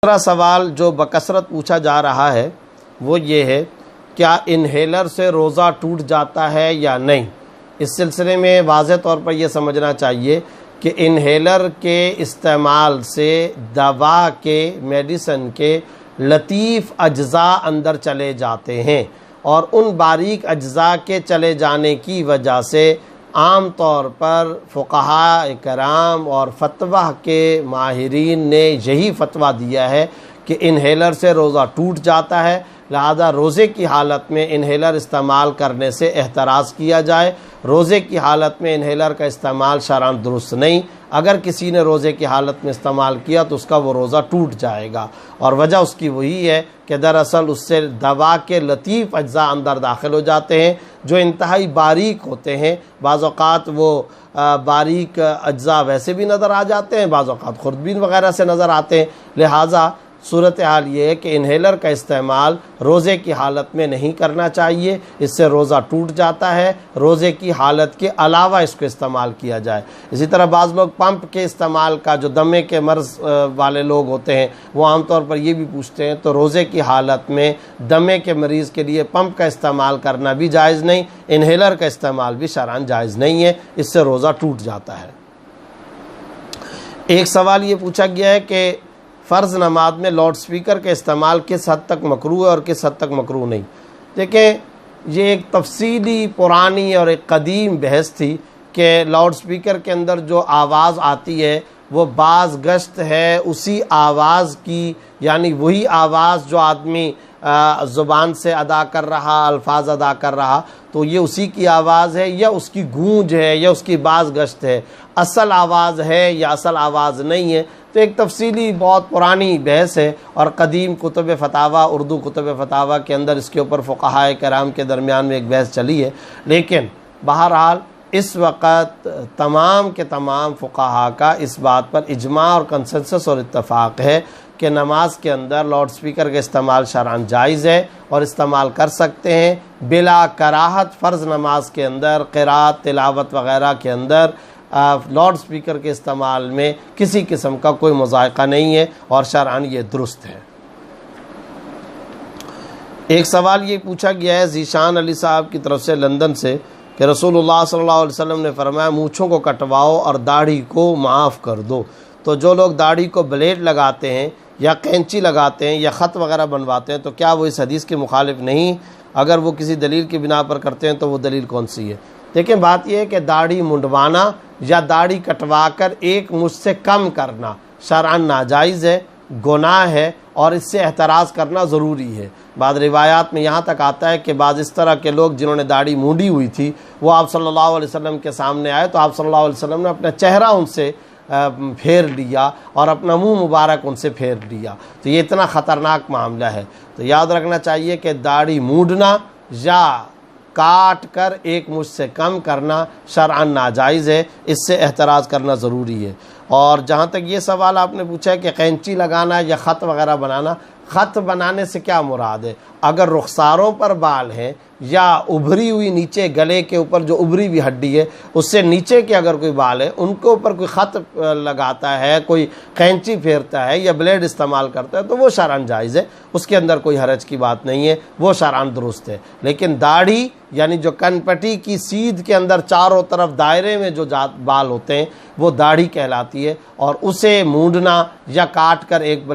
دوسرا سوال جو بکثرت پوچھا جا رہا ہے وہ یہ ہے، کیا انہیلر سے روزہ ٹوٹ جاتا ہے یا نہیں؟ اس سلسلے میں واضح طور پر یہ سمجھنا چاہیے کہ انہیلر کے استعمال سے دوا کے، میڈیسن کے لطیف اجزاء اندر چلے جاتے ہیں، اور ان باریک اجزاء کے چلے جانے کی وجہ سے عام طور پر فقہاء کرام اور فتویٰ کے ماہرین نے یہی فتویٰ دیا ہے کہ انہیلر سے روزہ ٹوٹ جاتا ہے، لہذا روزے کی حالت میں انہیلر استعمال کرنے سے احتراز کیا جائے۔ روزے کی حالت میں انہیلر کا استعمال شرعاً درست نہیں، اگر کسی نے روزے کی حالت میں استعمال کیا تو اس کا وہ روزہ ٹوٹ جائے گا، اور وجہ اس کی وہی ہے کہ دراصل اس سے دوا کے لطیف اجزاء اندر داخل ہو جاتے ہیں جو انتہائی باریک ہوتے ہیں۔ بعض اوقات وہ باریک اجزاء ویسے بھی نظر آ جاتے ہیں، بعض اوقات خوردبین وغیرہ سے نظر آتے ہیں، لہٰذا صورتحال یہ ہے کہ انہیلر کا استعمال روزے کی حالت میں نہیں کرنا چاہیے، اس سے روزہ ٹوٹ جاتا ہے۔ روزے کی حالت کے علاوہ اس کو استعمال کیا جائے۔ اسی طرح بعض لوگ پمپ کے استعمال کا، جو دمے کے مرض والے لوگ ہوتے ہیں وہ عام طور پر یہ بھی پوچھتے ہیں، تو روزے کی حالت میں دمے کے مریض کے لیے پمپ کا استعمال کرنا بھی جائز نہیں، انہیلر کا استعمال بھی شرعاً جائز نہیں ہے، اس سے روزہ ٹوٹ جاتا ہے۔ ایک سوال یہ پوچھا گیا ہے کہ فرض نماز میں لاؤڈ سپیکر کے استعمال کس حد تک مکروہ ہے اور کس حد تک مکروہ نہیں؟ دیکھیں، یہ ایک تفصیلی پرانی اور ایک قدیم بحث تھی کہ لاؤڈ سپیکر کے اندر جو آواز آتی ہے وہ بعض گشت ہے اسی آواز کی، یعنی وہی آواز جو آدمی زبان سے ادا کر رہا، الفاظ ادا کر رہا، تو یہ اسی کی آواز ہے یا اس کی گونج ہے یا اس کی بعض گشت ہے، اصل آواز ہے یا اصل آواز نہیں ہے؟ تو ایک تفصیلی بہت پرانی بحث ہے، اور قدیم کتب فتاویٰ، اردو کتب فتاویٰ کے اندر اس کے اوپر فقہاء کرام کے درمیان میں ایک بحث چلی ہے۔ لیکن بہرحال اس وقت تمام کے تمام فقہاء کا اس بات پر اجماع اور کنسنسس اور اتفاق ہے کہ نماز کے اندر لاؤڈ سپیکر کا استعمال شرعاً جائز ہے اور استعمال کر سکتے ہیں بلا کراہت۔ فرض نماز کے اندر قرات، تلاوت وغیرہ کے اندر لاؤڈ سپیکر کے استعمال میں کسی قسم کا کوئی مذائقہ نہیں ہے اور شرعاً یہ درست ہے۔ ایک سوال یہ پوچھا گیا ہے ذیشان علی صاحب کی طرف سے لندن سے کہ رسول اللہ صلی اللہ علیہ وسلم نے فرمایا مونچھوں کو کٹواؤ اور داڑھی کو معاف کر دو، تو جو لوگ داڑھی کو بلیڈ لگاتے ہیں یا قینچی لگاتے ہیں یا خط وغیرہ بنواتے ہیں تو کیا وہ اس حدیث کے مخالف نہیں؟ اگر وہ کسی دلیل کی بنا پر کرتے ہیں تو وہ دلیل کون سی ہے؟ دیکھیں، بات یہ ہے کہ داڑھی منڈوانا یا داڑھی کٹوا کر ایک مجھ سے کم کرنا شرعاً ناجائز ہے، گناہ ہے، اور اس سے احتراز کرنا ضروری ہے۔ بعض روایات میں یہاں تک آتا ہے کہ بعض اس طرح کے لوگ جنہوں نے داڑھی مونڈی ہوئی تھی وہ آپ صلی اللہ علیہ وسلم کے سامنے آئے تو آپ صلی اللہ علیہ وسلم نے اپنا چہرہ ان سے پھیر لیا اور اپنا منہ مبارک ان سے پھیر لیا، تو یہ اتنا خطرناک معاملہ ہے۔ تو یاد رکھنا چاہیے کہ داڑھی مونڈنا یا کاٹ کر ایک مجھ سے کم کرنا شرعاً ناجائز ہے، اس سے احتراز کرنا ضروری ہے۔ اور جہاں تک یہ سوال آپ نے پوچھا ہے کہ قینچی لگانا یا خط وغیرہ بنانا، خط بنانے سے کیا مراد ہے؟ اگر رخساروں پر بال ہیں یا ابھری ہوئی نیچے گلے کے اوپر جو ابھری ہوئی ہڈی ہے اس سے نیچے کے اگر کوئی بال ہے ان کے اوپر کوئی خط لگاتا ہے، کوئی قینچی پھیرتا ہے یا بلیڈ استعمال کرتا ہے تو وہ شرعاً جائز ہے، اس کے اندر کوئی حرج کی بات نہیں ہے، وہ شرعاً درست ہے۔ لیکن داڑھی یعنی جو کن پٹی کی سیدھ کے اندر چاروں طرف دائرے میں جو بال ہوتے ہیں وہ داڑھی کہلاتی ہے، اور اسے مونڈنا یا کاٹ کر ایک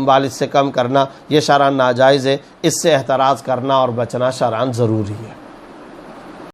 بال اس سے کم کرنا یہ شرعاً ناجائز ہے، اس سے احتراز کرنا اور بچنا شرعاً ضروری ہے۔